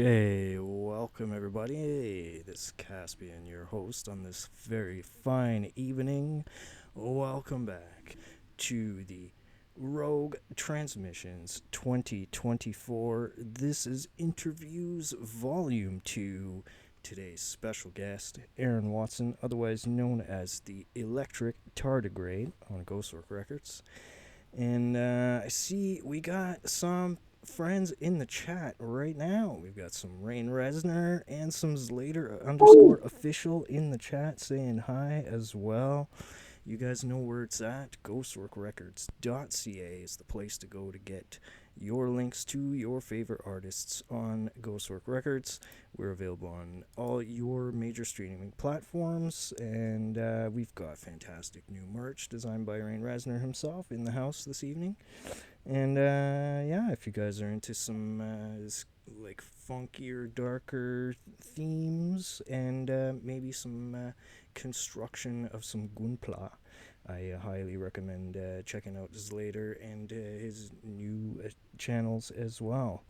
Hey, welcome everybody. Hey, this is Caspian, your host on this very fine evening. Welcome back to the Rogue Transmissions 2024. This is Interviews Volume 2. Today's special guest, Aaron Watson, otherwise known as the Electric Tardigrade on Ghostwork Records. And I see we got some friends in the chat right now. We've got some Rain Resner and some Slater underscore official in the chat saying hi as well. You guys know where it's at. Ghostworkrecords.ca is the place to go to get your links to your favorite artists on Ghostwork Records. We're available on all your major streaming platforms, and we've got fantastic new merch designed by Rain Resner himself in the house this evening. And yeah, if you guys are into some like funkier, darker themes and maybe some construction of some gunpla, I highly recommend checking out Slater and his new channels as well.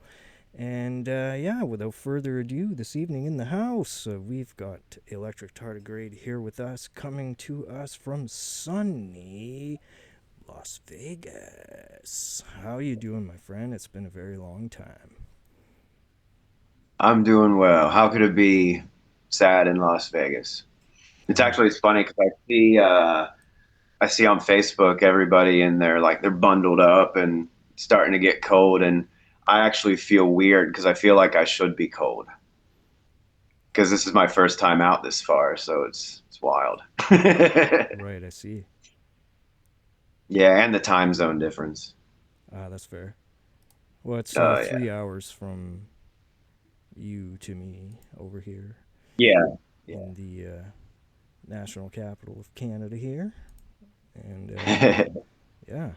And yeah, without further ado, this evening in the house, we've got Electric Tardigrade here with us, coming to us from sunny Las Vegas. How you doing, my friend? It's been a very long time. I'm doing well. How could it be sad in Las Vegas? It's funny because I see on Facebook everybody in there like they're bundled up and starting to get cold, and I actually feel weird because I feel like I should be cold because this is my first time out this far, so it's wild. Right, I see. Yeah, and the time zone difference. That's fair. Well, it's Oh yeah, 3 hours from you to me over here yeah, in the national capital of Canada here. And yeah. yeah.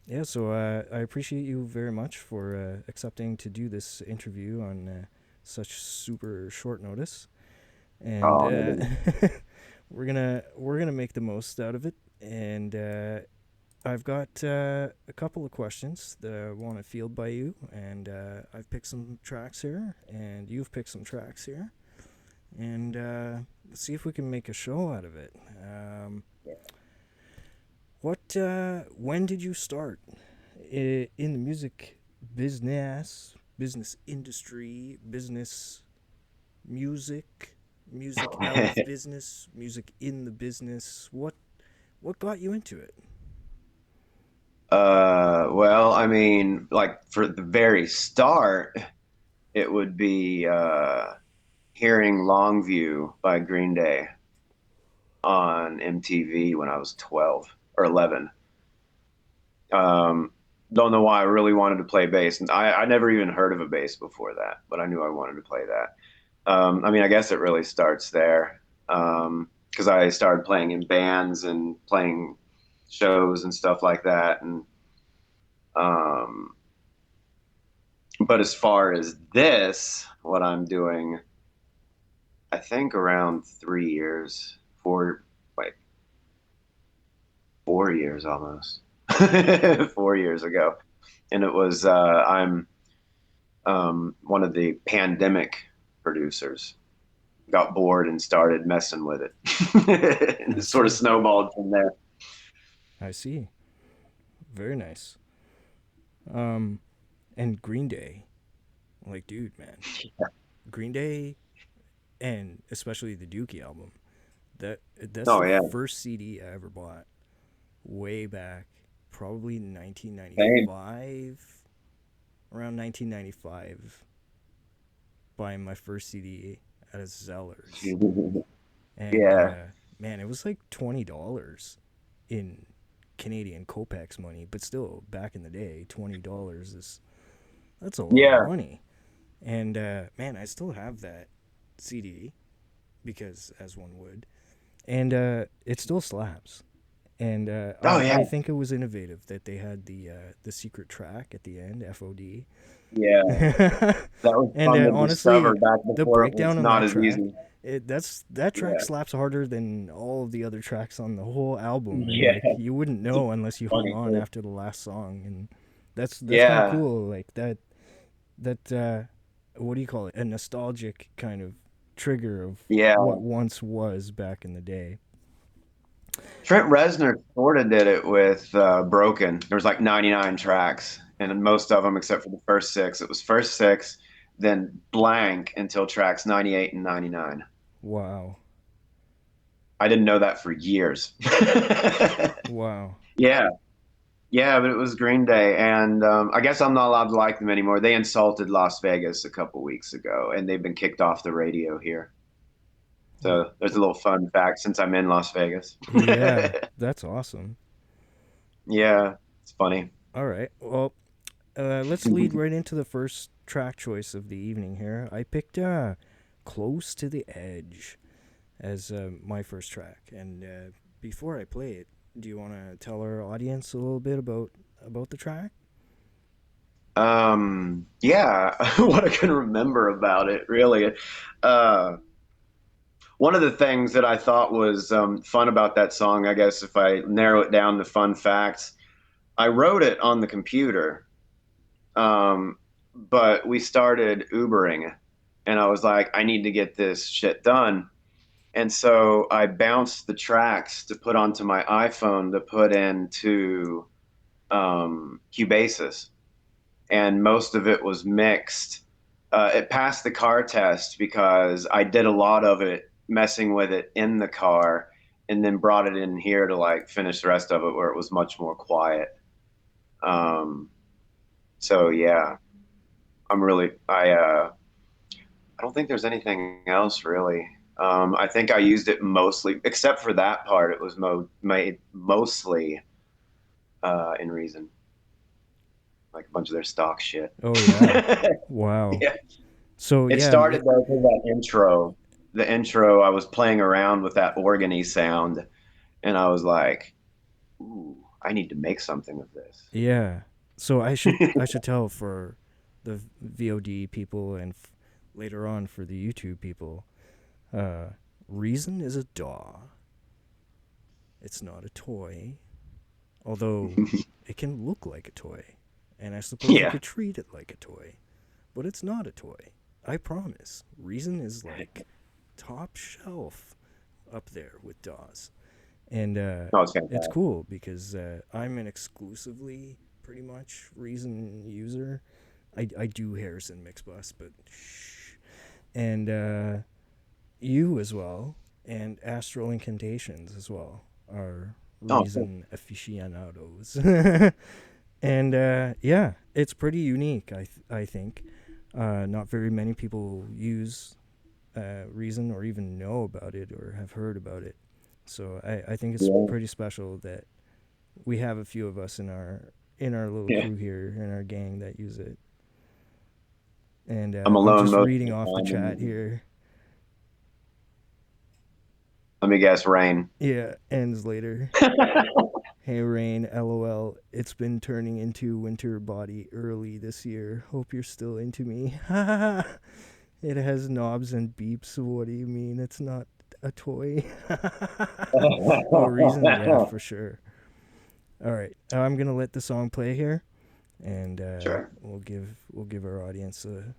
Yeah, so I appreciate you very much for accepting to do this interview on such super short notice. And Oh, no, no. we're gonna make the most out of it. And I've got a couple of questions that I want to field by you, and I've picked some tracks here, and you've picked some tracks here, and let's see if we can make a show out of it. What? When did you start in the music business industry, business music, music out of business, music in the business? What got you into it? Well, I mean, like for the very start, it would be hearing Longview by Green Day on MTV when I was 12 or 11. Um, don't know why I really wanted to play bass. And I never even heard of a bass before that, but I knew I wanted to play that. I mean, I guess it really starts there because I started playing in bands and playing shows and stuff like that. And um, but as far as this, what I'm doing, I think around 3 years, like 4 years almost, 4 years ago. And it was, I'm one of the pandemic producers. Got bored and started messing with it. And it I sort of see. snowballed from there. I see. Very nice. Um, and Green Day, like, dude, man, Green Day, and especially the Dookie album. That's Oh, the yeah. first CD I ever bought, way back, probably Same. 1995, around 1995, buying my first CD at a Zeller's, and Yeah. man, it was like $20 in Canadian Copex money, but still, back in the day, $20 is that's a lot of Yeah. money. And man, I still have that CD because, as one would, and it still slaps. And Oh, I yeah. think it was innovative that they had the secret track at the end, FOD. Yeah. That was And fun to discover honestly, back the before it was breakdown on not that as track, easy. that track Yeah. slaps harder than all of the other tracks on the whole album, and Yeah. like you wouldn't It's a know unless you hung funny on thing. after the last song, and that's kind of Yeah. cool. Like that what do you call it? A nostalgic kind of trigger of Yeah. what once was back in the day. Trent Reznor sort of did it with Broken. There was like 99 tracks, and most of them, except for the first six, it was first six, then blank until tracks 98 and 99. Wow. I didn't know that for years. Wow. Yeah, yeah, but it was Green Day, and I guess I'm not allowed to like them anymore. They insulted Las Vegas a couple weeks ago, and they've been kicked off the radio here. So there's a little fun fact since I'm in Las Vegas. Yeah, that's awesome. Yeah, it's funny. All right. Well, let's lead right into the first track choice of the evening here. I picked Close to the Edge as my first track. And before I play it, do you want to tell our audience a little bit about the track? Yeah, what I can remember about it, really. Uh, One of the things that I thought was fun about that song, I guess if I narrow it down to fun facts, I wrote it on the computer, um, but we started Ubering, and I was like, I need to get this shit done. And so I bounced the tracks to put onto my iPhone to put into Cubasis, and most of it was mixed. It passed the car test because I did a lot of it messing with it in the car and then brought it in here to like finish the rest of it where it was much more quiet. Um, so yeah, I don't think there's anything else really. I think I used it mostly, except for that part. It was made mostly in Reason, like a bunch of their stock shit. Oh yeah. Wow. Yeah. So It yeah, started though with that intro. The intro, I was playing around with that organy sound, and I was like, "Ooh, I need to make something of this." yeah. So I should tell for the VOD people and later on for the YouTube people. Uh, Reason is a DAW. It's not a toy, although it can look like a toy, and I suppose you Yeah, could treat it like a toy, but it's not a toy. I promise. Reason is like top shelf up there with DAWs. And no, it's it's fantastic. cool because I'm an exclusively pretty much Reason user. I do Harrison Mixbus, but shh. And you as well, and Astral Incantations as well are Oh, cool. Reason aficionados. And yeah, it's pretty unique. I think not very many people use Reason or even know about it or have heard about it. So I think it's Yeah, pretty special that we have a few of us in our little yeah. crew here in our gang that use it. And I'm I'm alone just most of reading the off the time. chat And here. let me guess, rain. Yeah, ends later. Hey Rain, LOL. It's been turning into winter body early this year. Hope you're still into me. It has knobs and beeps. What do you mean? It's not a toy. Oh, Reason, yeah, for sure. All right, I'm gonna let the song play here, and Sure. we'll give our audience a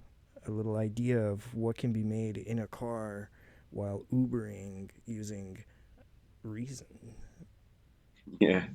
little idea of what can be made in a car while Ubering using Reason. Yeah.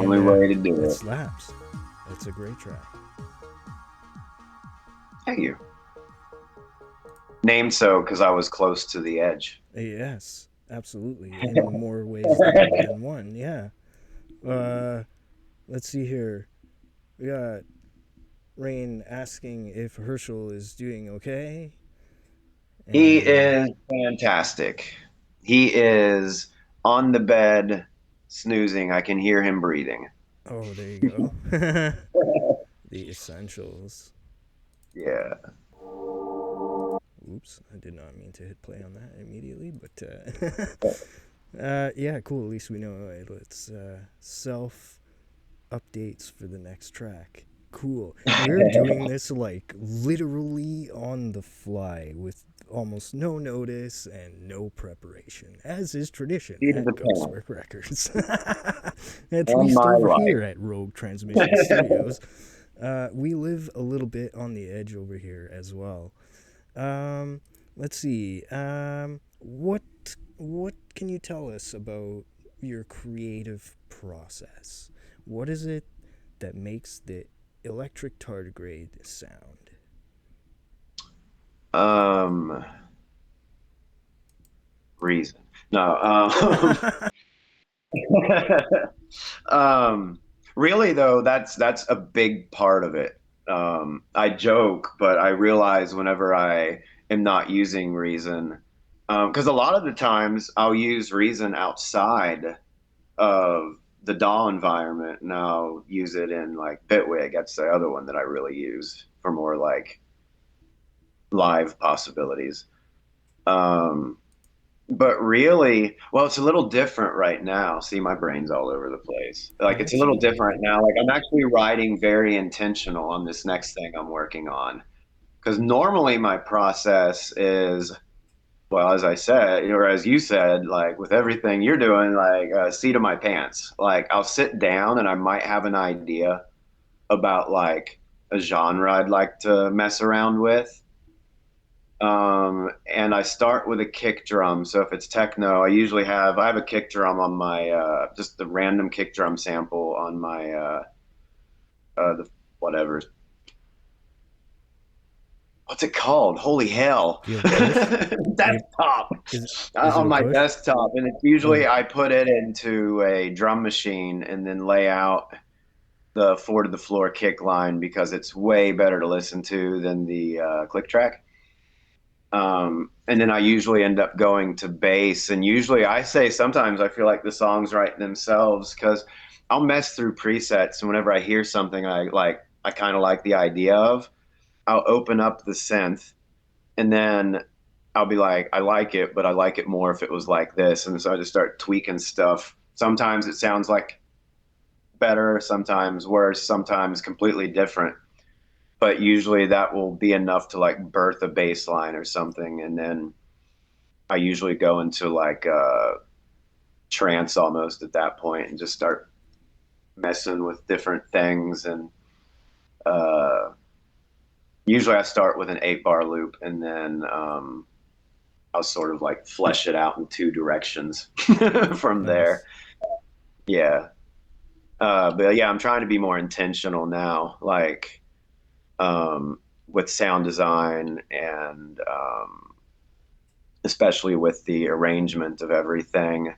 only yeah, way to do it it. slaps. It's a great track. Thank you. Named so because I was close to the edge. Yes, absolutely. In more ways than one. Yeah. Uh, let's see here. We got Rain asking if Herschel is doing okay, He and is fantastic. He is on the bed snoozing. I can hear him breathing. oh, there you go. The essentials. Yeah. Oops, I did not mean to hit play on that immediately, but yeah, cool. At least we know it's self updates for the next track. Cool. We're doing this like literally on the fly with almost no notice and no preparation, as is tradition Seat of the at pants Ghostwork Records. At on least my over life. here at Rogue Transmission Studios. We live a little bit on the edge over here as well. Um, let's see. What can you tell us about your creative process? What is it that makes the Electric Tardigrade sound? Um, reason. No. Um, really though, that's a big part of it. I joke, but I realize whenever I am not using reason, because a lot of the times I'll use reason outside of the DAW environment, and I'll use it in like Bitwig. That's the other one that I really use for more like live possibilities. Um, but really, well, it's a little different right now. See, my brain's all over the place. Like it's a That's little all different good. now. Like I'm actually writing very intentional on this next thing I'm working on. Because normally my process is, well, as I said, or as you said, like with everything you're doing, like seat of my pants. Like I'll sit down and I might have an idea about like a genre I'd like to mess around with. And I start with a kick drum. So if it's techno, I have a kick drum on my just the random kick drum sample on my the whatever, what's it called? Holy hell. You have a Kush? You Desktop. is it On a my Kush? desktop. And it's usually Oh, I put it into a drum machine and then lay out the four to the floor kick line because it's way better to listen to than the click track. And then I usually end up going to bass. And usually I say sometimes I feel like the songs write themselves because I'll mess through presets. And whenever I hear something I kind of like the idea of, I'll open up the synth and then I'll be like, I like it, but I like it more if it was like this. And so I just start tweaking stuff. Sometimes it sounds like better, sometimes worse, sometimes completely different. But usually that will be enough to like birth a bass line or something. And then I usually go into like trance almost at that point and just start messing with different things. And uh, usually I start with an 8 bar loop and then I'll sort of like flesh it out in two directions from there. nice. Yeah. But yeah, I'm trying to be more intentional now, like with sound design and especially with the arrangement of everything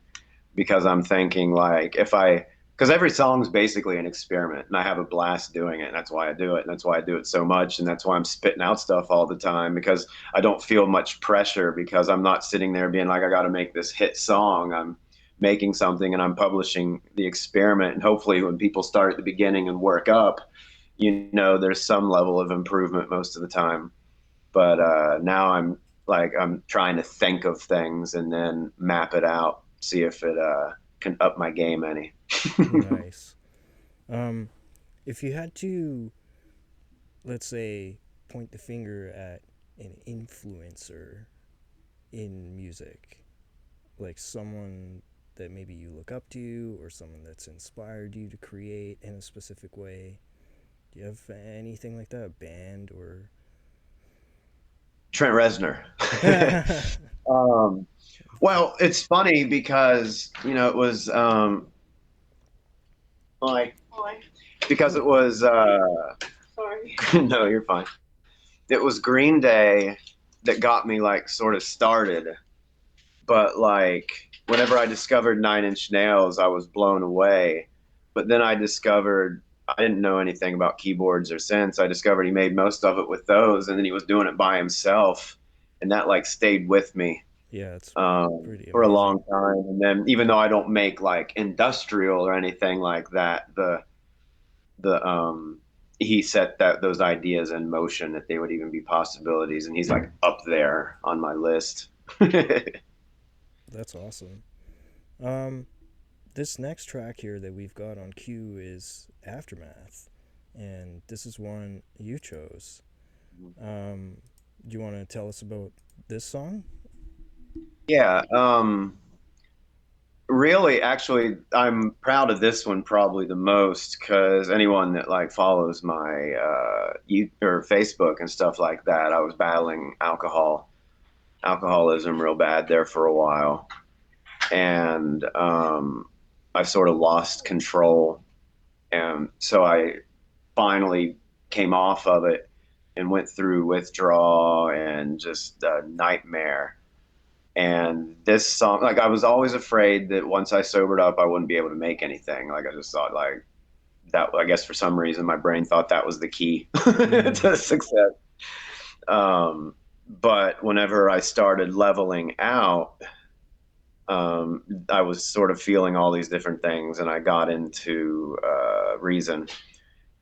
because I'm thinking like because every song's basically an experiment and I have a blast doing it. And that's why I do it. And that's why I do it so much. And that's why I'm spitting out stuff all the time because I don't feel much pressure because I'm not sitting there being like, I got to make this hit song. I'm making something and I'm publishing the experiment. And hopefully when people start at the beginning and work up, there's some level of improvement most of the time. But now I'm trying to think of things and then map it out, see if it can up my game any. Nice. Um, if you had to, let's say, point the finger at an influencer in music, like someone that maybe you look up to or someone that's inspired you to create in a specific way, do you have anything like that? A band or. Trent Reznor. um, well, it's funny because it was Hi. Because it was sorry. No, you're fine. It was Green Day that got me like sort of started, but like whenever I discovered Nine Inch Nails, I was blown away. But then I discovered I didn't know anything about keyboards or synths. I discovered he made most of it with those, and then he was doing it by himself, and that like stayed with me Yeah, it's pretty for a amazing. long time. And then even though I don't make like industrial or anything like that, the he set that those ideas in motion that they would even be possibilities, and he's like up there on my list. That's awesome. Um, this next track here that we've got on cue is Aftermath, and this is one you chose. Do you want to tell us about this song? Yeah, really, actually, I'm proud of this one probably the most because anyone that like follows my you or Facebook and stuff like that, I was battling alcoholism real bad there for a while, and I sort of lost control, and so I finally came off of it and went through withdrawal and just a nightmare. And this song, like I was always afraid that once I sobered up, I wouldn't be able to make anything. Like I just thought like that, I guess for some reason my brain thought that was the key to success. But whenever I started leveling out, I was sort of feeling all these different things, and I got into reason,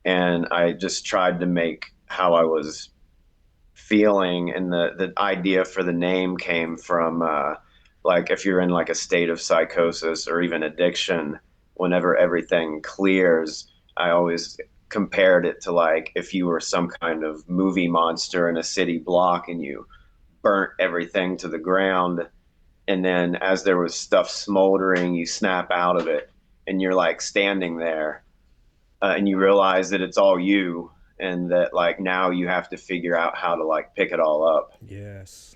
and I just tried to make how I was feeling, and the idea for the name came from like if you're in like a state of psychosis or even addiction, whenever everything clears, I always compared it to like if you were some kind of movie monster in a city block and you burnt everything to the ground, and then as there was stuff smoldering, you snap out of it, and you're like standing there, and you realize that it's all you, and that like now you have to figure out how to like pick it all up. Yes.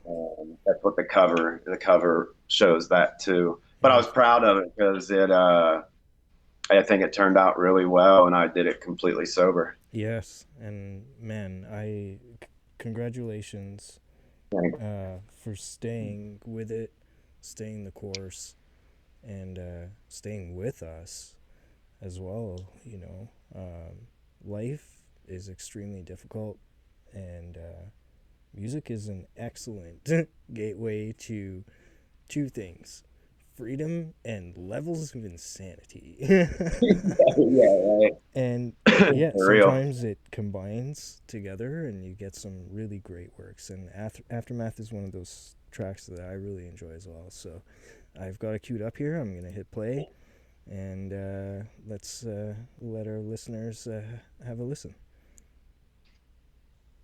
That's what the cover shows that too. But I was Yes. proud of it because I think it turned out really well, and I did it completely sober. Yes. And man, congratulations for staying with it, staying the course, and staying with us as well. Life is extremely difficult, and music is an excellent gateway to two things: freedom and levels of insanity. Yeah, right. And yeah, For real. sometimes it combines together and you get some really great works. And Aftermath is one of those tracks that I really enjoy as well. So I've got it queued up here. I'm going to hit play, and let's let our listeners have a listen.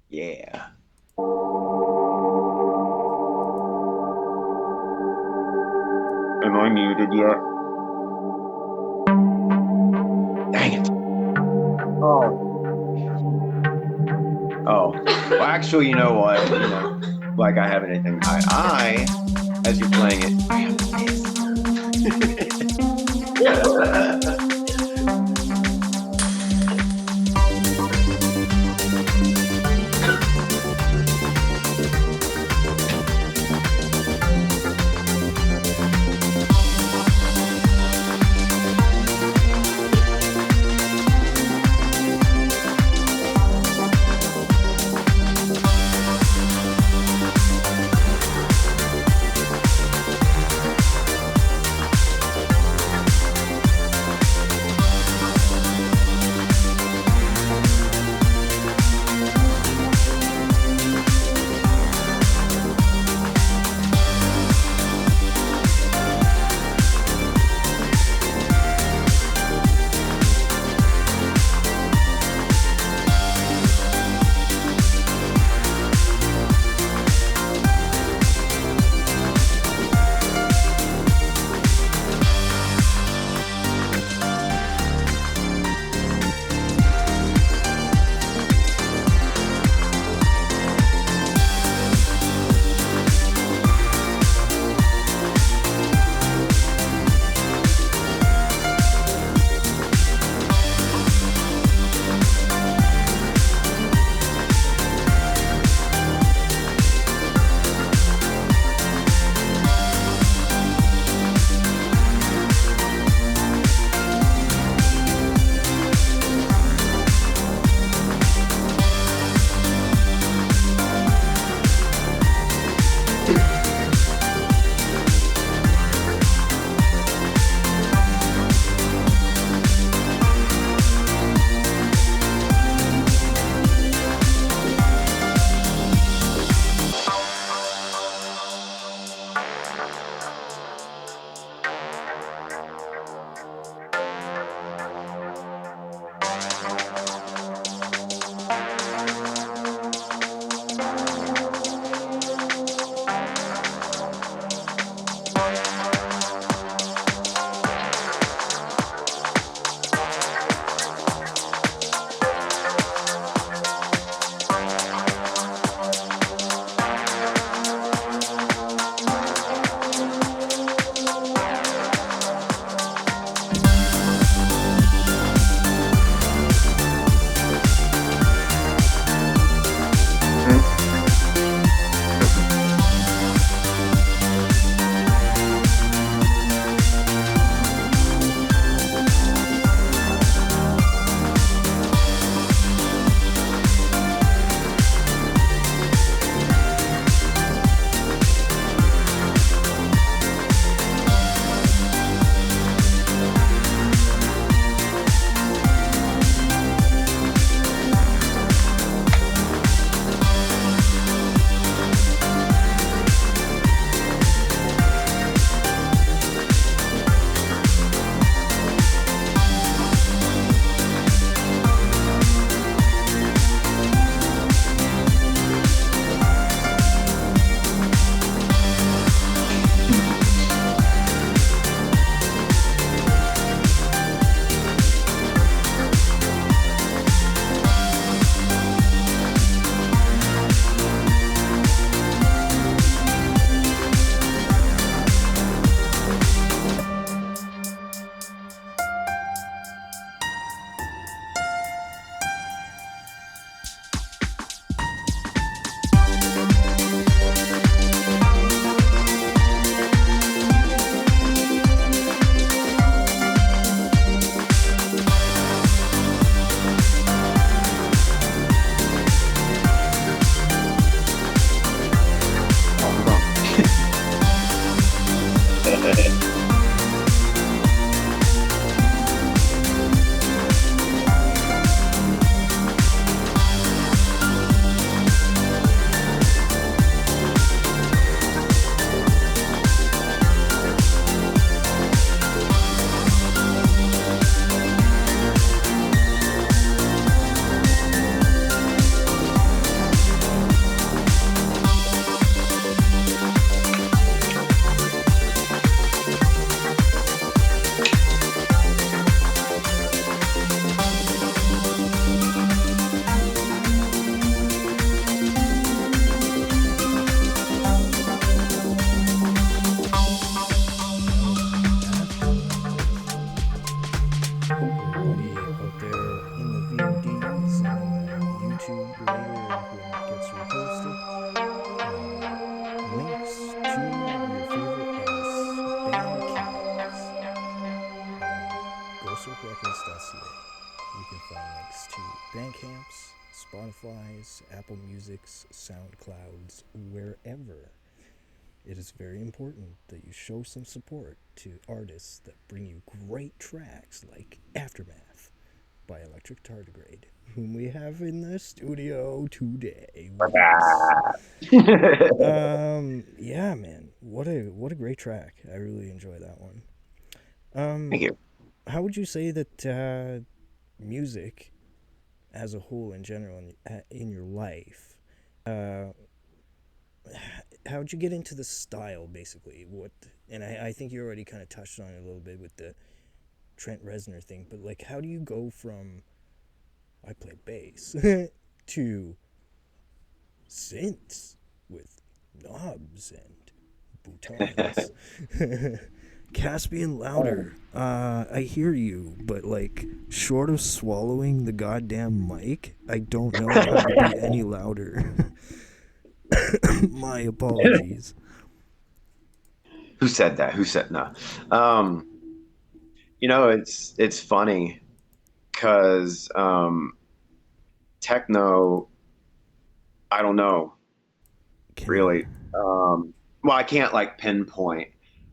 Yeah. Am I muted yet? Dang it. Oh. Oh. Well, actually, you know what? Like I have anything. As you're playing it, I have this. Everybody out there in the VODs and in the YouTube later when it gets reposted, links to your favorite artists' band camps on ghostworkrecords.ca. You can find links to Bandcamps, Spotify's, Apple Music's, SoundClouds, wherever. It is very important that you show some support to artists that bring you great tracks like Aftermath by Electric Tardigrade, whom we have in the studio today with us. Yeah, man, what a great track. I really enjoy that one. Thank you. How would you say that music, as a whole in general, in your life, how'd you get into the style, basically? And I think you already kind of touched on it a little bit with the Trent Reznor thing, but like, how do you go from I play bass to synths with knobs and boutons? Caspian louder. I hear you, but like, short of swallowing the goddamn mic, I don't know how to be any louder. My apologies. Who said that? Who said no? It's funny because techno, I don't know really. Well, I can't like pinpoint.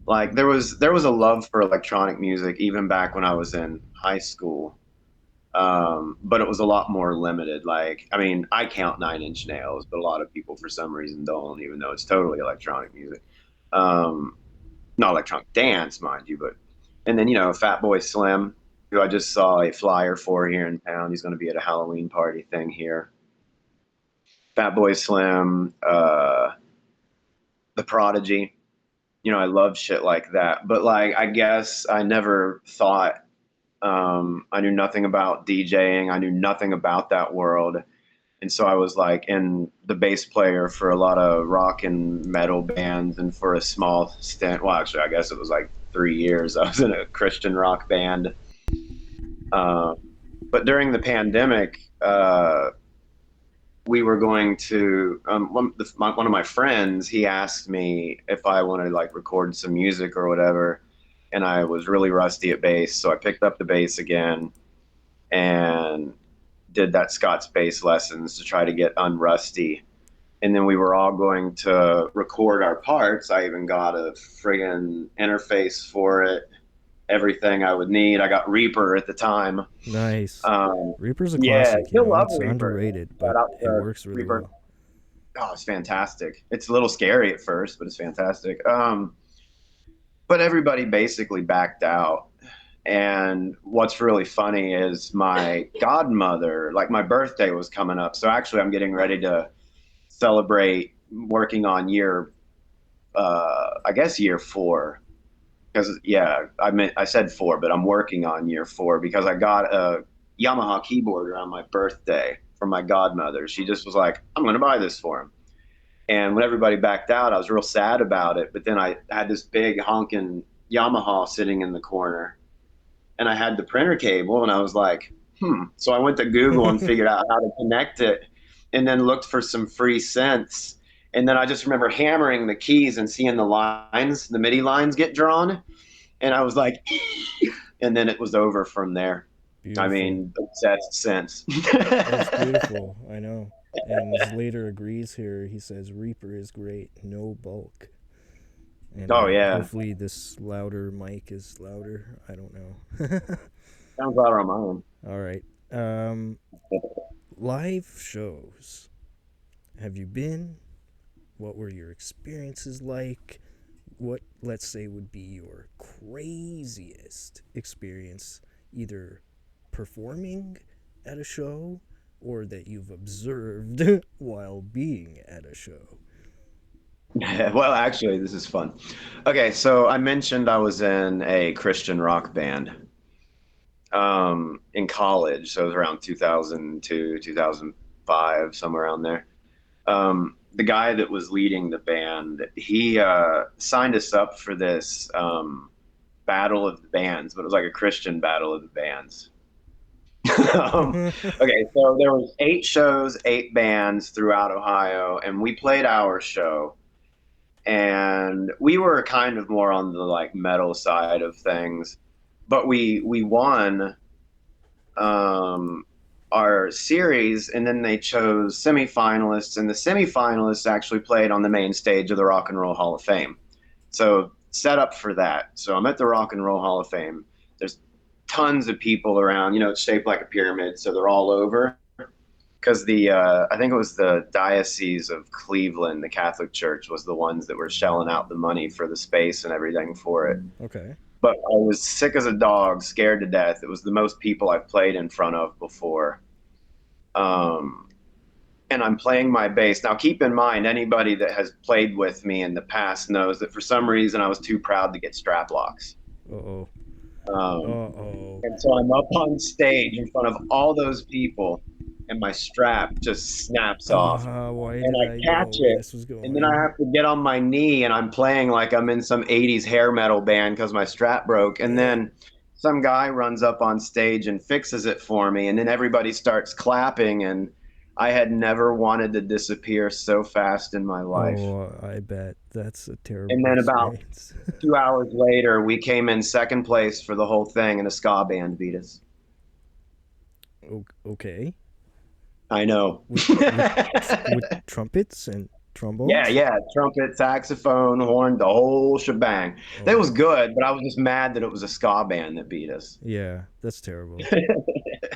Like there was a love for electronic music even back when I was in high school. But it was a lot more limited. Like, I mean, I count Nine Inch Nails, but a lot of people for some reason don't, even though it's totally electronic music. Um, Not electronic dance, mind you, but and then Fatboy Slim, who I just saw a flyer for here in town. He's going to be at a Halloween party thing here. Fatboy Slim, The Prodigy. I love shit like that. But like, I guess I never thought. I knew nothing about DJing. I knew nothing about that world. And so I was like in the bass player for a lot of rock and metal bands. And for a small stint, well, actually, I guess it was like 3 years, I was in a Christian rock band. But during the pandemic, we were going to, one of my friends, he asked me if I wanted to like record some music or whatever. And I was really rusty at bass. So I picked up the bass again and did that Scott's bass lessons to try to get unrusty. And then we were all going to record our parts. I even got a friggin' interface for it, everything I would need. I got Reaper at the time. Nice. Reaper's a Yeah, classic. you'll love It's Reaper. underrated, but it works really Reaper. well. Oh, it's fantastic. It's a little scary at first, but it's fantastic. But everybody basically backed out. And what's really funny is my godmother, like my birthday was coming up. So actually, I'm getting ready to celebrate working on I guess year 4. Because, yeah, I said 4, but I'm working on year 4 because I got a Yamaha keyboard around my birthday from my godmother. She just was like, I'm going to buy this for him. And when everybody backed out, I was real sad about it. But then I had this big honking Yamaha sitting in the corner. And I had the printer cable, and I was like, So I went to Google and figured out how to connect it and then looked for some free synths. And then I just remember hammering the keys and seeing the lines, the MIDI lines get drawn. And I was like, and then it was over from there. Beautiful. I mean, obsessed since. That's beautiful. I know. And Slater agrees here. He says Reaper is great. No bulk. And Oh yeah, hopefully this louder mic is louder. I don't know. sounds louder on my own. All right. Um, Live shows. Have you been? What were your experiences like? What, let's say, would be your craziest experience, either performing at a show or that you've observed while being at a show? Well, actually, this is fun. Okay, so I mentioned I was in a Christian rock band in college. So it was around 2002, 2005, somewhere around there. The guy that was leading the band, he signed us up for this battle of the bands, but it was like a Christian battle of the bands. Okay, so there was 8 shows, 8 bands throughout Ohio, and we played our show. And we were kind of more on the like metal side of things, but we won um, our series, and then they chose semifinalists, and the semifinalists actually played on the main stage of the Rock and Roll Hall of Fame. So set up for that. So I'm at the Rock and Roll Hall of Fame. There's tons of people around. You know, it's shaped like a pyramid, so they're all over. Because the I think it was the Diocese of Cleveland, the Catholic Church, was the ones that were shelling out the money for the space and everything for it. Okay. But I was sick as a dog, scared to death. It was the most people I've played in front of before. Um, and I'm playing my bass. Now, keep in mind, anybody that has played with me in the past knows that for some reason I was too proud to get strap locks. Uh oh. Uh Um, oh. and so I'm up on stage in front of all those people, and my strap just snaps off. Why And did I I catch know where it, this was and then I going? have to get on my knee, and I'm playing like I'm in some 80s hair metal band because my strap broke. And then some guy runs up on stage and fixes it for me, and then everybody starts clapping. And I had never wanted to disappear so fast in my life. Oh, I bet that's a And terrible then about experience. 2 hours later, we came in second place for the whole thing, and a ska band beat us. Okay. I know. With trumpets and Yeah, trombones? yeah, trumpet, saxophone, horn, the whole shebang. That was Oh, good, but I was just mad that it was a ska band that beat us. yeah, that's terrible.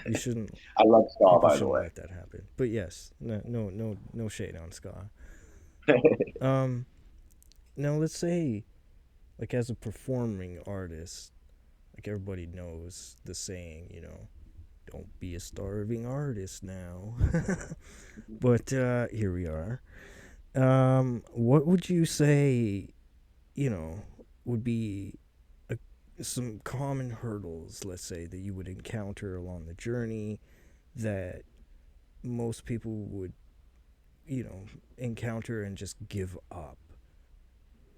You shouldn't. I love ska, People by the shouldn't way. let that happen. But yes, no shade on ska. Um, Now let's say, like, as a performing artist, like, everybody knows the saying, don't be a starving artist now. But here we are. What would you say, you know, would be a, some common hurdles, let's say, that you would encounter along the journey that most people would, encounter and just give up?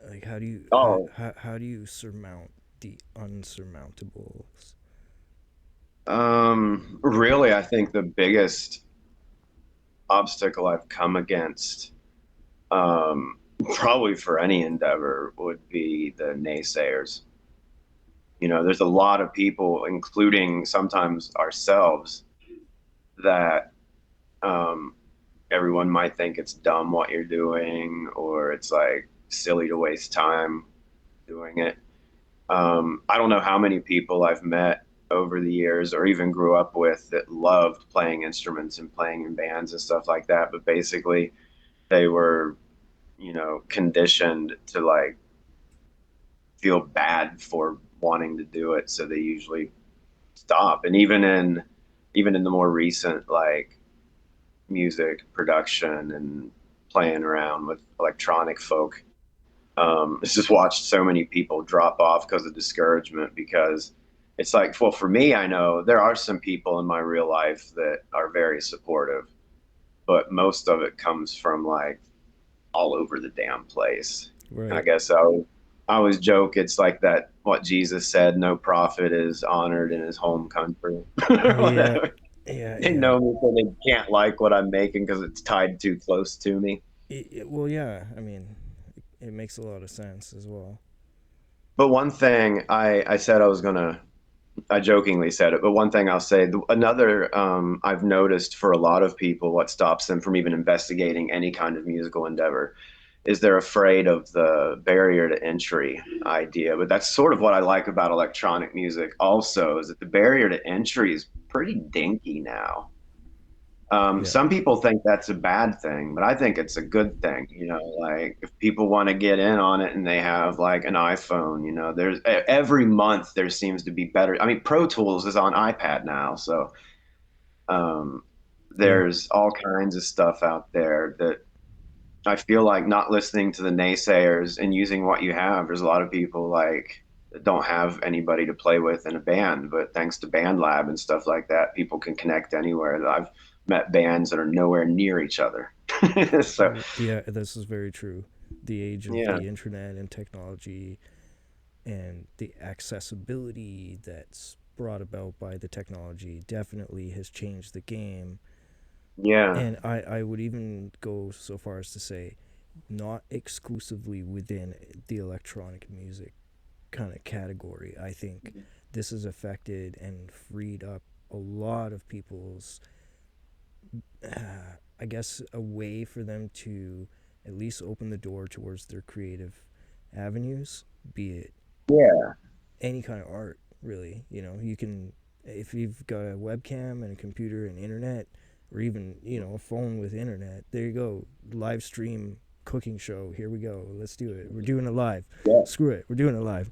Like, Oh, how do you surmount the unsurmountables? really, I think the biggest obstacle I've come against, um, probably for any endeavor, would be the naysayers. You know, there's a lot of people, including sometimes ourselves, that um, everyone might think it's dumb what you're doing, or it's like silly to waste time doing it. I don't know how many people I've met over the years or even grew up with that loved playing instruments and playing in bands and stuff like that. But basically, they were, conditioned to like feel bad for wanting to do it. So they usually stop. And even in the more recent like music production and playing around with electronic folk, it's just watched so many people drop off because of discouragement. Because it's like, well, for me, I know there are some people in my real life that are very supportive, but most of it comes from like all over the damn place. And I Right. guess I always joke it's like that what Jesus said, no prophet is honored in his home country or Yeah. whatever. Yeah. They Yeah. know me so they can't like what I'm making because it's tied too close to me. Well, yeah. I mean, it makes a lot of sense as well. But one thing I said I was gonna, I jokingly said it, but one thing I'll say, another I've noticed for a lot of people, what stops them from even investigating any kind of musical endeavor is they're afraid of the barrier to entry idea. But that's sort of what I like about electronic music also, is that the barrier to entry is pretty dinky now. Yeah. Some people think that's a bad thing, but I think it's a good thing. Like if people want to get in on it and they have like an iPhone, there's every month there seems to be better. I mean, Pro Tools is on iPad now, so um, Yeah. there's all kinds of stuff out there that I feel like not listening to the naysayers and using what you have. There's a lot of people like that don't have anybody to play with in a band, but thanks to Band Lab and stuff like that, people can connect anywhere. I've met bands that are nowhere near each other. So Yeah, this is very true. The age of yeah, the internet and technology and the accessibility that's brought about by the technology definitely has changed the game. yeah, And I would even go so far as to say, not exclusively within the electronic music kind of category. I think this has affected and freed up a lot of people's, I guess, a way for them to at least open the door towards their creative avenues, be it yeah, any kind of art, really. You can, if you've got a webcam and a computer and internet, or even, a phone with internet, there you go. Live stream cooking show. Here we go. Let's do it. We're doing it live. yeah. Screw it. We're doing it live.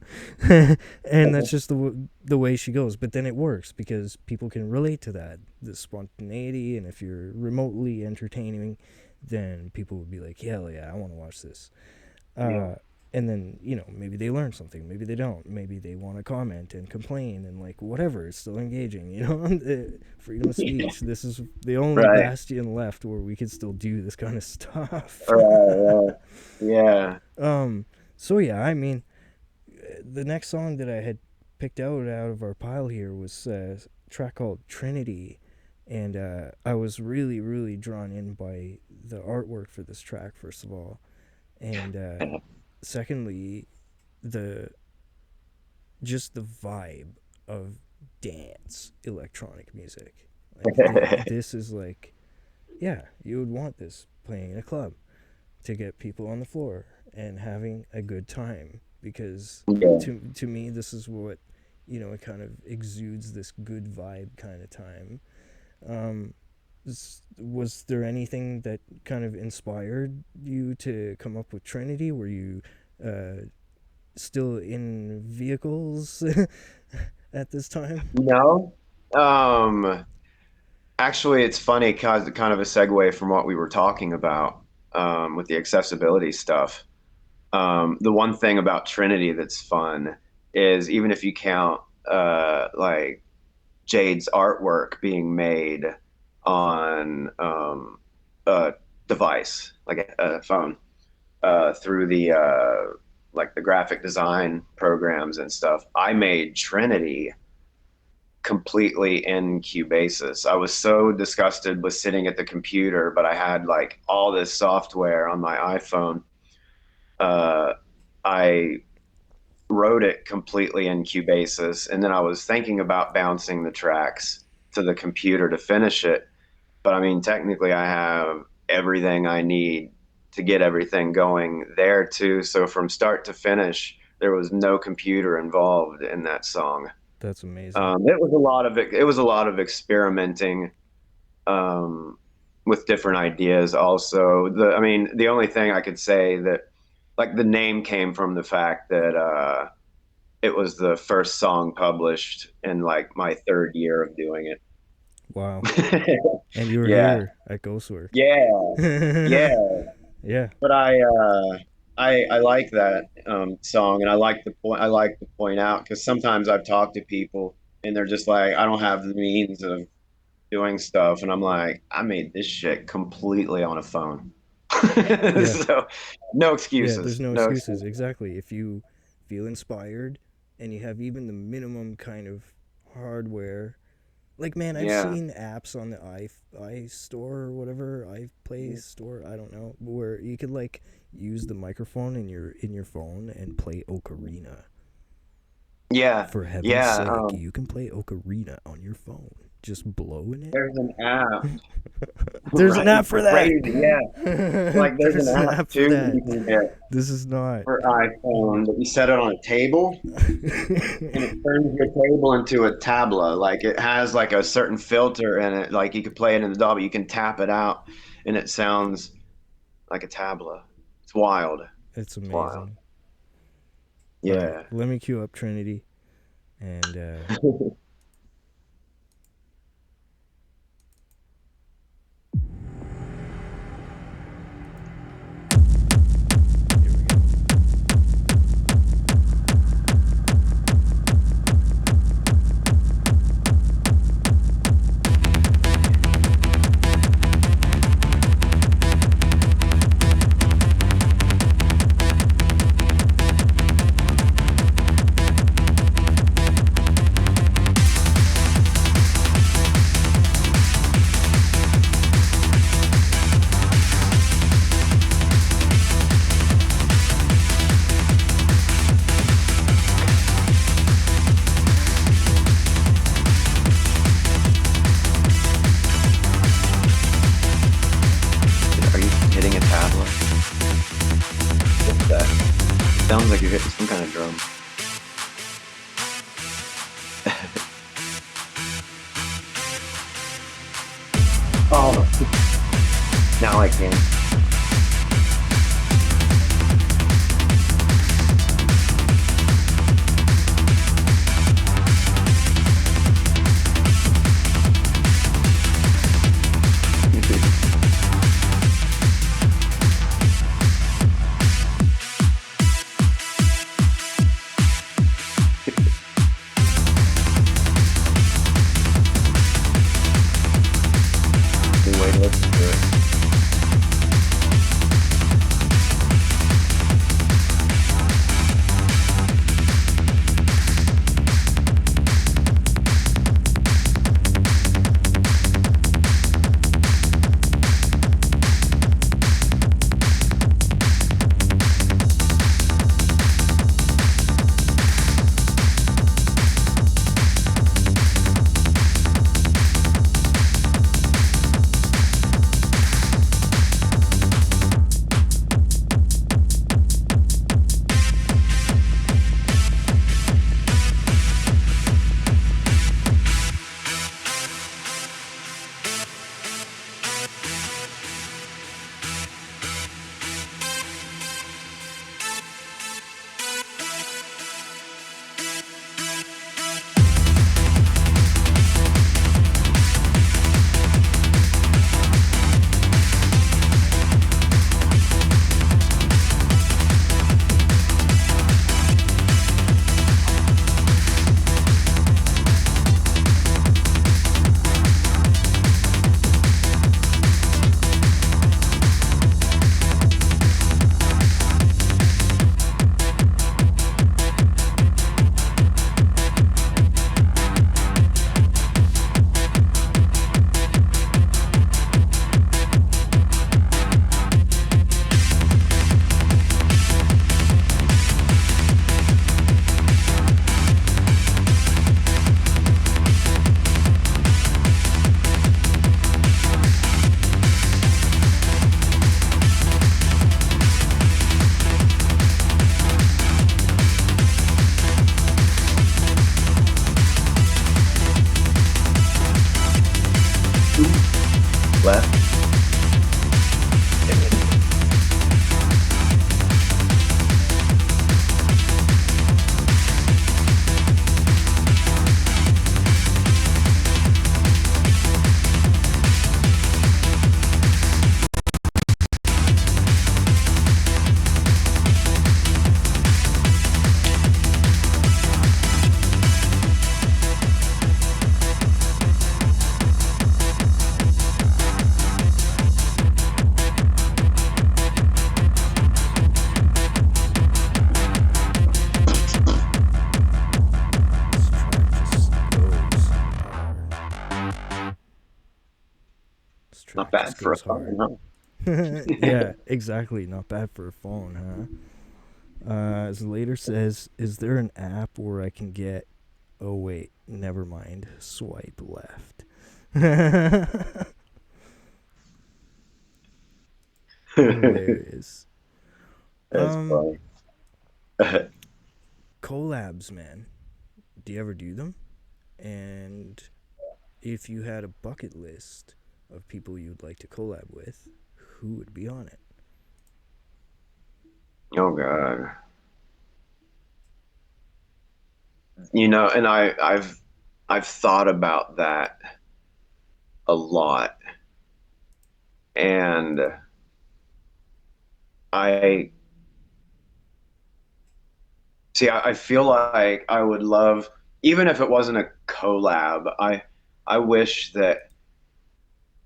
And that's just the way she goes. But then it works because people can relate to that, the spontaneity. And if you're remotely entertaining, then people would be like, hell yeah, I want to watch this. Yeah. Uh, and then, maybe they learn something, maybe they don't, maybe they want to comment and complain and like whatever, it's still engaging. Freedom of speech, this is the only Right, bastion left where we can still do this kind of stuff. right, right. Yeah. um so yeah, I mean, the next song that I had picked out of our pile here was a track called Trinity. And I was really, really drawn in by the artwork for this track, first of all. And secondly, the just the vibe of dance electronic music. Like this is like, yeah, you would want this playing in a club to get people on the floor and having a good time, because Yeah. to me this is what, it kind of exudes this good vibe kind of time. um was there anything that kind of inspired you to come up with Trinity? Were you uh still in vehicles at this time? No. Um, Actually, it's funny because kind of a segue from what we were talking about with the accessibility stuff. The one thing about Trinity that's fun is even if you count like Jade's artwork being made on a device, like a phone, through the like the graphic design programs and stuff, I made Trinity completely in Cubasis. I was so disgusted with sitting at the computer, but I had like all this software on my iPhone. Uh, I wrote it completely in Cubasis, and then I was thinking about bouncing the tracks to the computer to finish it. But I mean, technically, I have everything I need to get everything going there too. So from start to finish, there was no computer involved in that song. That's amazing. It was a lot of it was a lot of experimenting um, with different ideas. Also, I mean, the only thing I could say that like the name came from the fact that it was the first song published in like my third year of doing Wow. it. And you were Yeah, here at Ghostwork. yeah, yeah. Yeah. But I like that song, and I like to point out because sometimes I've talked to people and they're just like, I don't have the means of doing stuff, and I'm like, I made this shit completely on a phone. Yeah. So no Yeah, there's excuses, no no excuses. excuses. Exactly. If you feel inspired and you have even the minimum kind of hardware, like, man, I've Yeah, seen apps on the iStore or whatever, iPlay store, I don't know, where you could like use the microphone in your phone and play ocarina. Yeah, For heaven's yeah. sake, you can play Ocarina on your phone. Just blowing it. There's an app, There's an right? app It's for that. crazy. Yeah, like there's an There's an app app for too that that. you can get This is not. for iPhone that you set it on a table and it turns your table into a tabla. Like it has like a certain filter in it. Like you could play it in the DAW, but you can tap it out and it sounds like a tabla. It's wild. It's It's wild. amazing. All right, Yeah. let me cue up Trinity, and here we go. Are you hitting a tabla? What's that? It sounds like you're hitting some kind of drum. Oh, now I can. Good way to listen to it. Left. This Not track bad just for a goes phone, hard. huh? Yeah, exactly. Not bad for a phone, huh? Later says, is there an app where I can get. Oh, wait, never mind. Swipe left. Hilarious. That's Um, funny. Collabs, man. Do you ever do them? And if you had a bucket list of people you'd like to collab with, who would be on it? Oh God. And I've thought about that a lot. And I I feel like I would love, even if it wasn't a collab, I wish that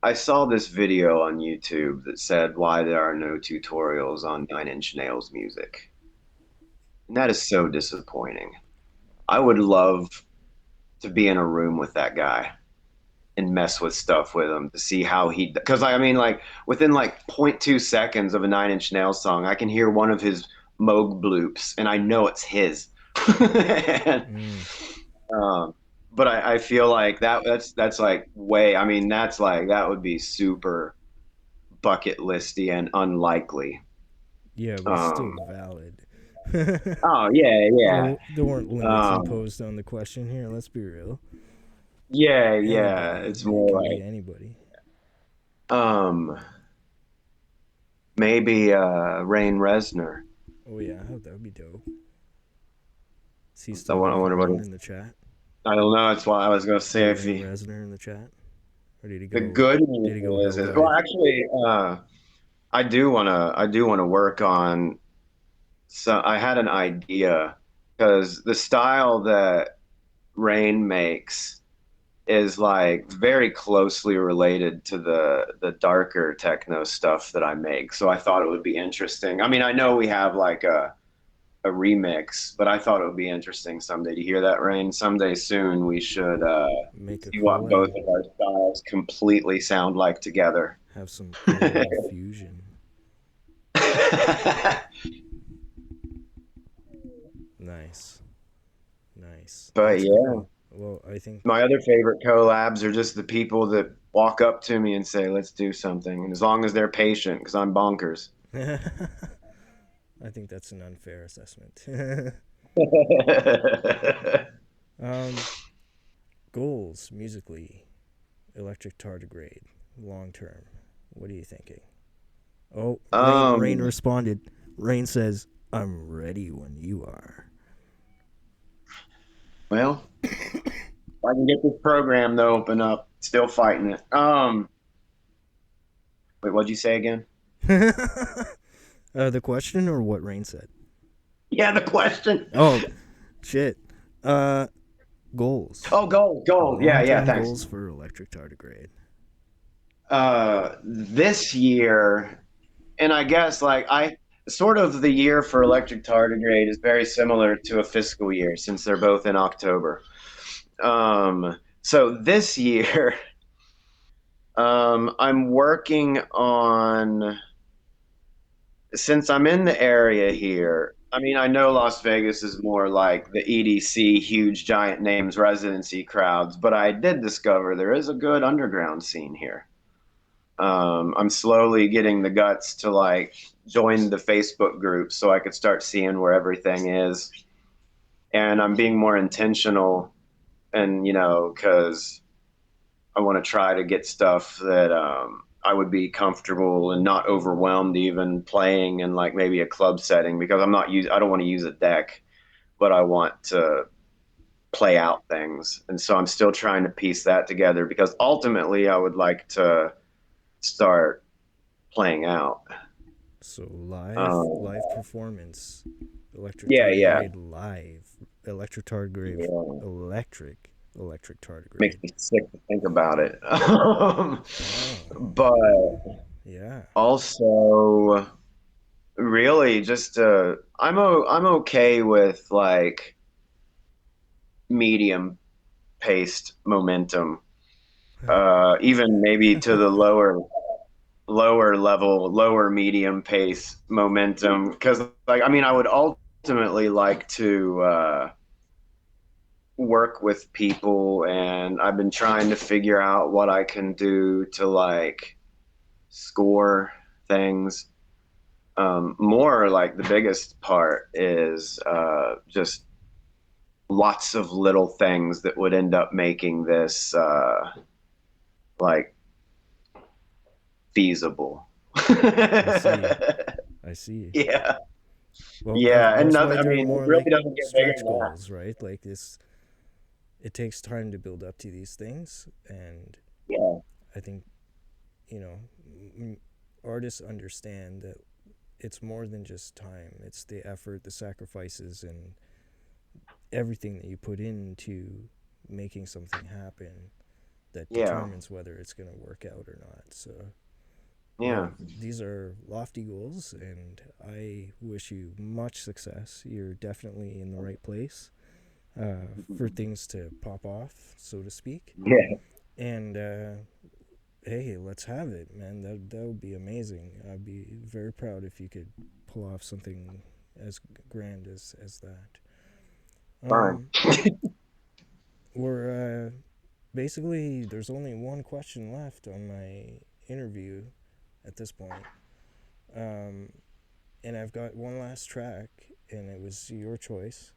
I saw this video on YouTube that said why there are no tutorials on Nine Inch Nails music. And that is so disappointing. I would love to be in a room with that guy and mess with stuff with him to see how he, because I mean, like within like zero point 0.2 seconds of a Nine Inch Nails song, I can hear one of his Moog bloops and I know it's his. and, Mm, um, but I feel like that's like way, I mean, that's like, that would be super bucket listy and unlikely. yeah, but still Um, valid. oh yeah, yeah. There weren't limits Um, imposed on the question here. Let's be real. yeah, yeah. Anybody. It's It more can be like, anybody. um, maybe Rain Resner. Oh yeah, that would be dope. Is he I still wonder, I goofing wonder around what. in the chat? I don't know. That's why I was gonna say if Rain he. Resner in the chat, or did he The go? good Did he go news hell is, well, dive? actually, I do wanna work on. So I had an idea because the style that Rain makes is like very closely related to the darker techno stuff that I make. So I thought it would be interesting. I mean, I know we have like a remix, but I thought it would be interesting someday to hear that, Rain. Someday soon we should Make a see what both collab. of our styles completely sound like together. Have some urban fusion. Nice, nice. But That's yeah, cool. Well, I think. my other favorite collabs are just the people that walk up to me and say, "Let's do something." And as long as they're patient, because I'm bonkers. I think that's an unfair assessment. um, Goals musically, Electric Tardigrade, long term. What are you thinking? Oh, Rain um, responded. Rain says, "I'm ready when you are." well, if I can get this program to open up, still fighting it. Wait, what'd you say again? The question or what Rain said? Yeah, the question. Oh, shit. Uh, Goals. Oh, gold, gold. Yeah, Long yeah, term thanks. goals for Electric Tardigrade. This year, and I guess like I sort of the year for electric tardigrade is very similar to a fiscal year since they're both in October. So this year, I'm working on, since I'm in the area here. I mean, I know Las Vegas is more like the EDC, huge giant names residency crowds, but I did discover there is a good underground scene here. I'm slowly getting the guts to like join the Facebook group so I could start seeing where everything is. And I'm being more intentional and, because I want to try to get stuff that I would be comfortable and not overwhelmed even playing in like maybe a club setting because I don't want to use a deck, but I want to play out things. And so I'm still trying to piece that together because ultimately I would like to start playing out. So Um, live performance, Electric yeah, yeah, Tardigrade live, Electric Tardigrade, yeah. Electric Makes Tardigrade. me sick to think about it. Oh, But yeah. also, really, just I'm okay with like medium paced momentum. Even maybe to the lower level, lower medium pace momentum. Because like I mean, I would ultimately like to work with people, and I've been trying to figure out what I can do to like score things. More like the biggest part is just lots of little things that would end up making this like feasible. I see. I see. Yeah. Well, Yeah. And that's nothing, why I they're mean, it more really like doesn't get bigger stretch than that. goals, right? Like this, it takes time to build up to these things, and Yeah. I think you know, artists understand that it's more than just time. It's the effort, the sacrifices, and everything that you put into making something happen that Yeah. determines whether it's going to work out or not. So, Yeah. these are lofty goals, and I wish you much success. You're definitely in the right place for things to pop off, so to speak. Yeah. And hey, let's have it, man. That would be amazing. I'd be very proud if you could pull off something as grand as that. Fine. Um, we're basically there's only one question left on my interview at this point. Um, and I've got one last track, and it was your choice.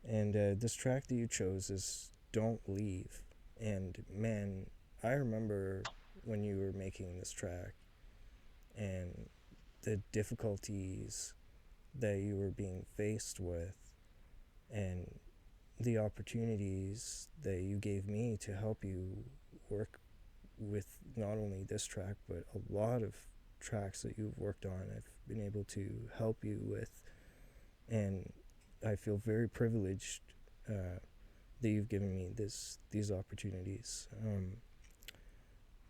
And this track that you chose is "Don't Leave." And man, I remember when you were making this track and the difficulties that you were being faced with, and the opportunities that you gave me to help you work with not only this track but a lot of tracks that you've worked on. I've been able to help you with, and I feel very privileged that you've given me these opportunities.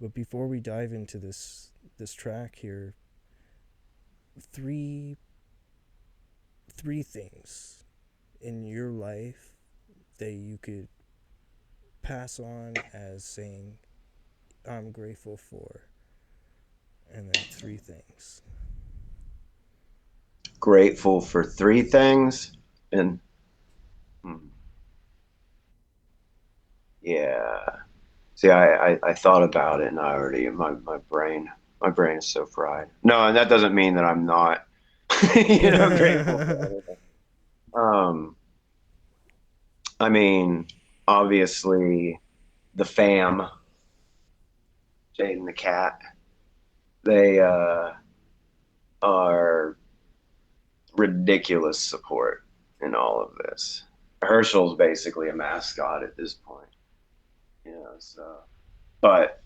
But before we dive into this track here, three three things in your life that you could pass on as saying I'm grateful for, and then three things. Grateful for three things. And hmm, yeah. See, I thought about it and I already, my brain is so fried. No, and that doesn't mean that I'm not, grateful for anything. Um, I mean, obviously, the fam, Jade and the cat, they are ridiculous support in all of this. Herschel's basically a mascot at this point, so but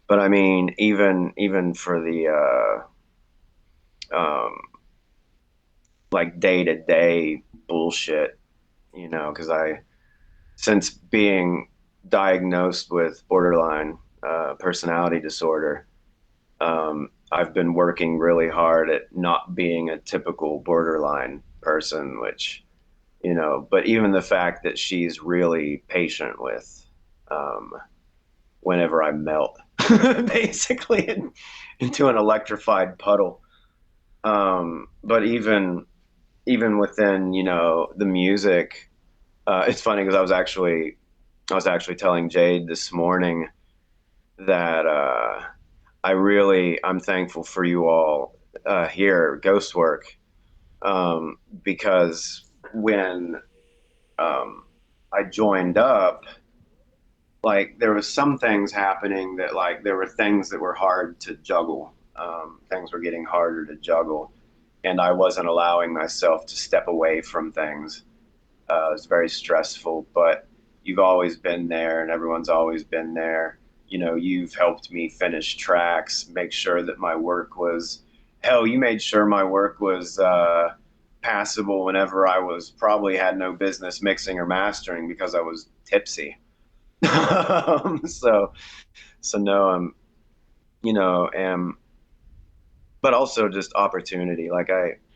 I mean, even for the like day to day bullshit, because I since being diagnosed with borderline personality disorder, I've been working really hard at not being a typical borderline person, which, but even the fact that she's really patient with um, whenever I melt, basically into an electrified puddle. But even within, the music, it's funny because I was actually telling Jade this morning that I'm thankful for you all here, Ghostwork, because when um, I joined up, like there was some things happening that like there were things that were hard to juggle. Things were getting harder to juggle, and I wasn't allowing myself to step away from things. It was very stressful, but you've always been there, and everyone's always been there. You've helped me finish tracks, make sure that my work was. Hell, you made sure my work was passable whenever I was probably had no business mixing or mastering because I was tipsy. So no, am but also just opportunity. Like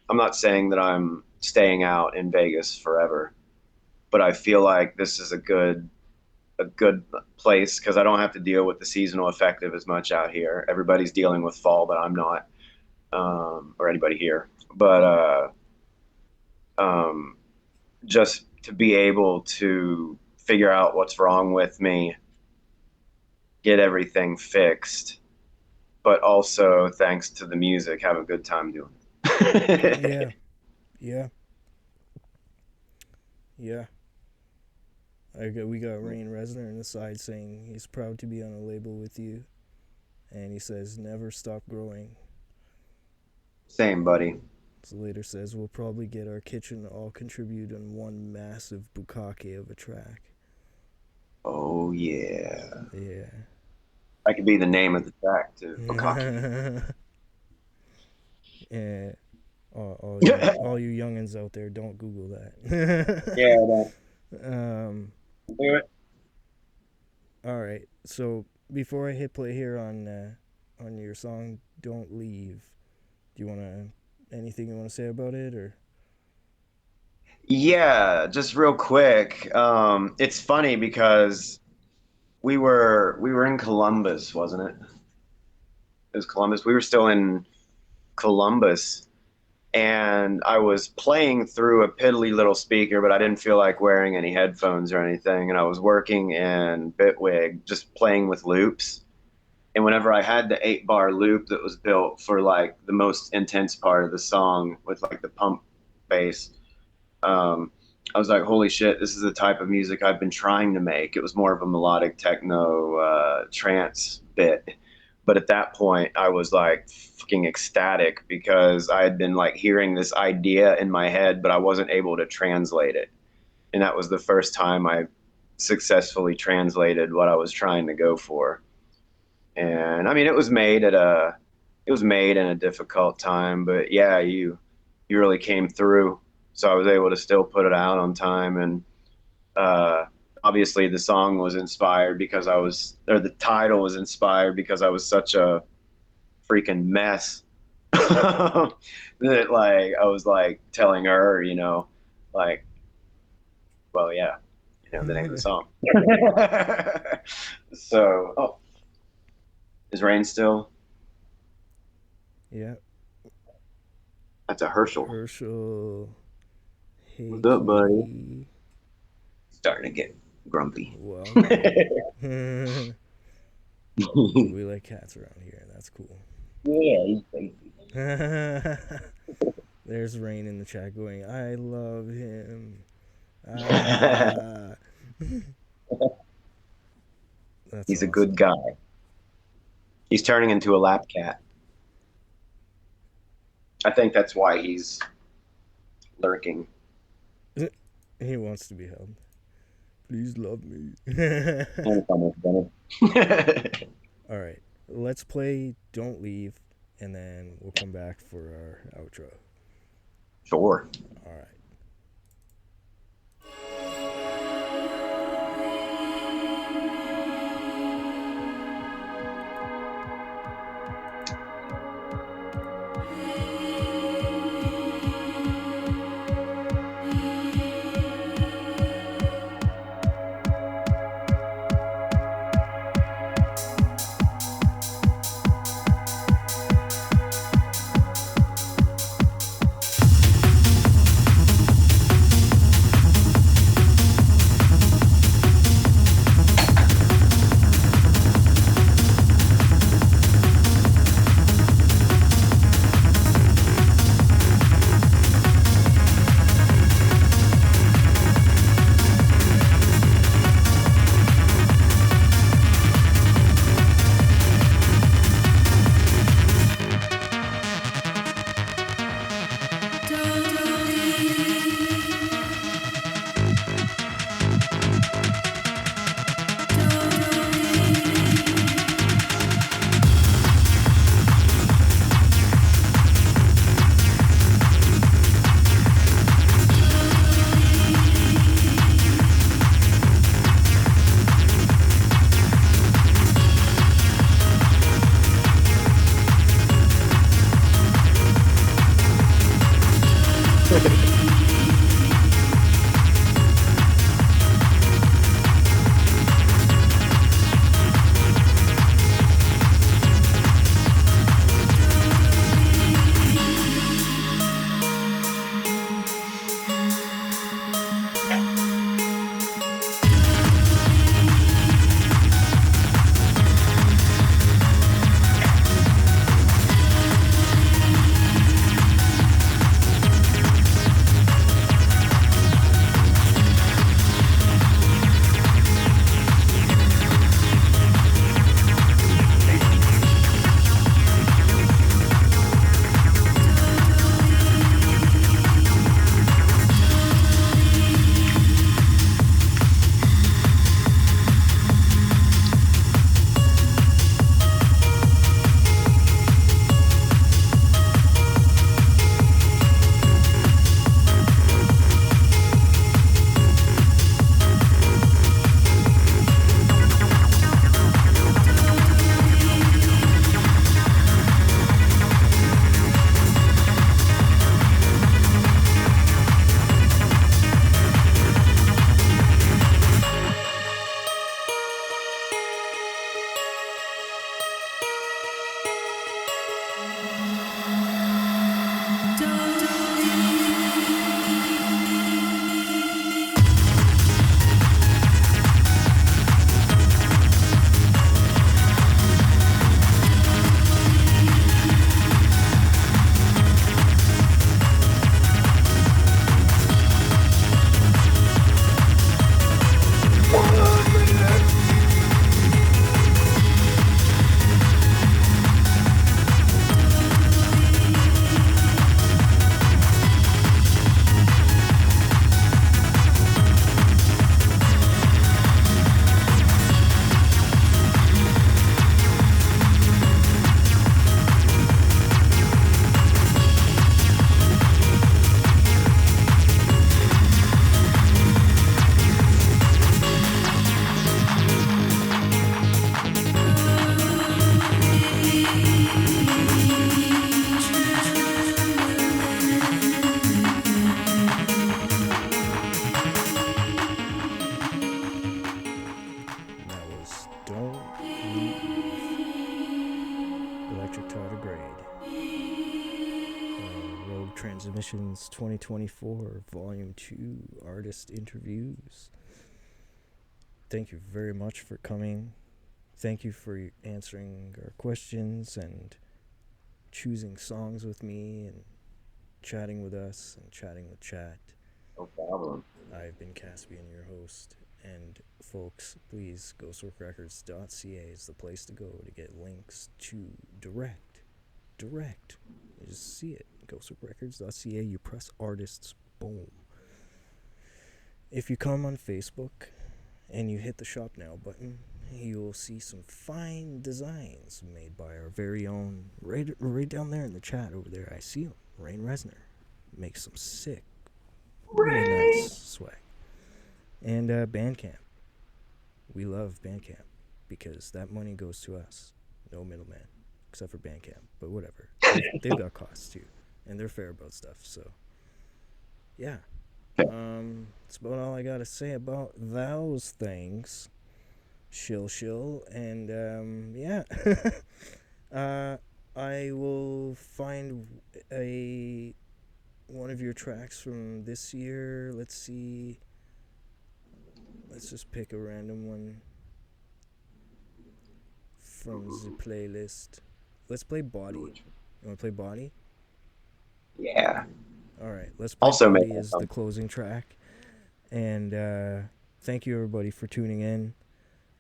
I'm not saying that I'm staying out in Vegas forever, but I feel like this is a good place because I don't have to deal with the seasonal affective as much out here. Everybody's dealing with fall, but I'm not, or anybody here. But Um, just to be able to figure out what's wrong with me, get everything fixed, but also thanks to the music, have a good time doing it. Yeah, yeah, yeah. We got Rain Resner in the side saying he's proud to be on a label with you, and he says never stop growing. Same, buddy. So later says we'll probably get our kitchen to all contribute on one massive bukkake of a track. Oh yeah, Yeah. that could be the name of the track too. Bukaki. Yeah. Yeah, All you youngins out there, don't Google that. don't um. do it. All right. So before I hit play here on your song "Don't Leave," do you want to anything you want to say about it or? Yeah, just real quick. It's funny because we were in Columbus, wasn't it? It was Columbus. We were still in Columbus, and I was playing through a piddly little speaker, but I didn't feel like wearing any headphones or anything. And I was working in Bitwig, just playing with loops. And whenever I had the 8 bar loop that was built for like the most intense part of the song with like the pump bass, I was like, holy shit, this is the type of music I've been trying to make. It was more of a melodic techno trance bit. But at that point, I was like fucking ecstatic because I had been like hearing this idea in my head, but I wasn't able to translate it. And that was the first time I successfully translated what I was trying to go for. And I mean, it was made in a difficult time, but yeah, you really came through. So I was able to still put it out on time. And uh, obviously, the song was inspired because or the title was inspired because I was such a freaking mess that like I was like telling her, like, well, yeah, the name of the song. So, oh, is Rain still? Yeah. That's a Herschel. Herschel. Hey, What's up, buddy? kitty. Starting to get grumpy. Welcome. We like cats around here. That's cool. Yeah, he's crazy. There's Rain in the chat going, I love him. Ah. That's He's a awesome. good guy. He's turning into a lap cat. I think that's why he's lurking. He wants to be held. Please love me. All right. Let's play Don't Leave, and then we'll come back for our outro. Sure. All right. Submissions 2024, Volume 2, Artist Interviews. Thank you very much for coming. Thank you for answering our questions and choosing songs with me and chatting with us and chatting with chat. No problem. I've been Caspian, your host. And folks, please, ghostworkrecords.ca is the place to go to get links to direct. You just see it. ghostworkrecords.ca, you press artists, boom. If you come on Facebook and you hit the shop now button, you'll see some fine designs made by our very own, right down there in the chat over there. I see him, Rain Resner. Makes some sick, really nice swag. And Bandcamp. We love Bandcamp because that money goes to us. No middleman, except for Bandcamp. But whatever. They've got costs too. And they're fair about stuff. So, yeah. That's about all I got to say about those things. Shill. And, yeah. I will find one of your tracks from this year. Let's see. Let's just pick a random one from the playlist. Let's play Body. You want to play Body? Yeah. All right. Let's play Also Body as the closing track. And thank you, everybody, for tuning in.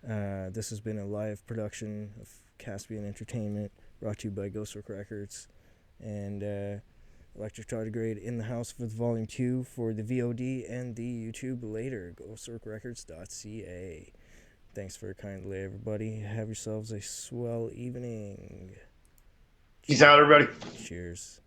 This has been a live production of Caspian Entertainment, brought to you by Ghostwork Records and Electric Tardigrade in the house with Volume 2 for the VOD and the YouTube later. ghostworkrecords.ca. Thanks very kindly, everybody. Have yourselves a swell evening. Peace out, everybody. Cheers.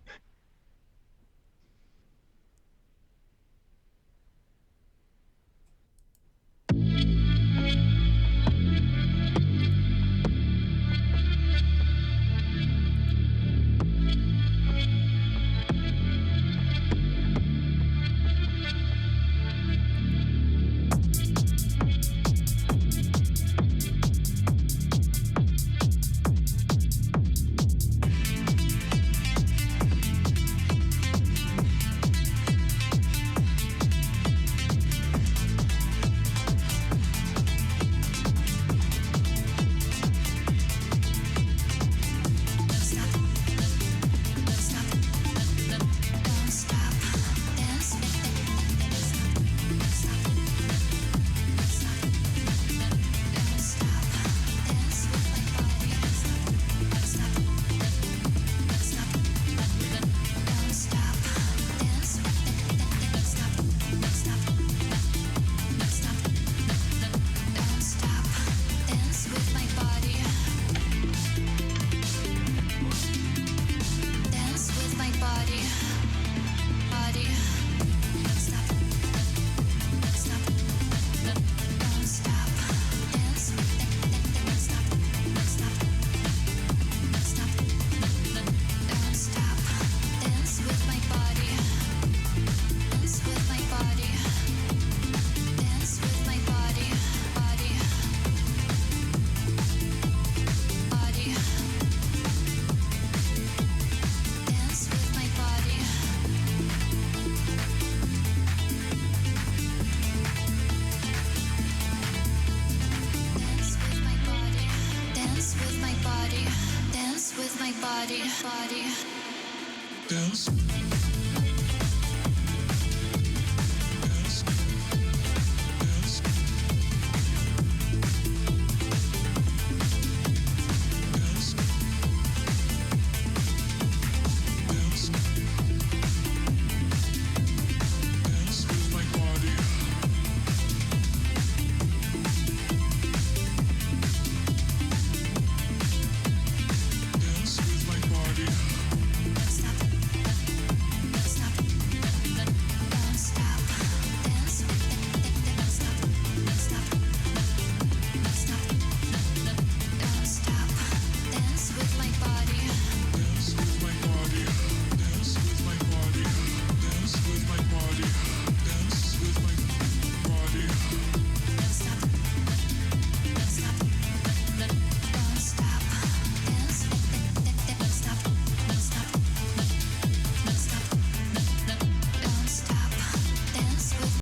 Dance.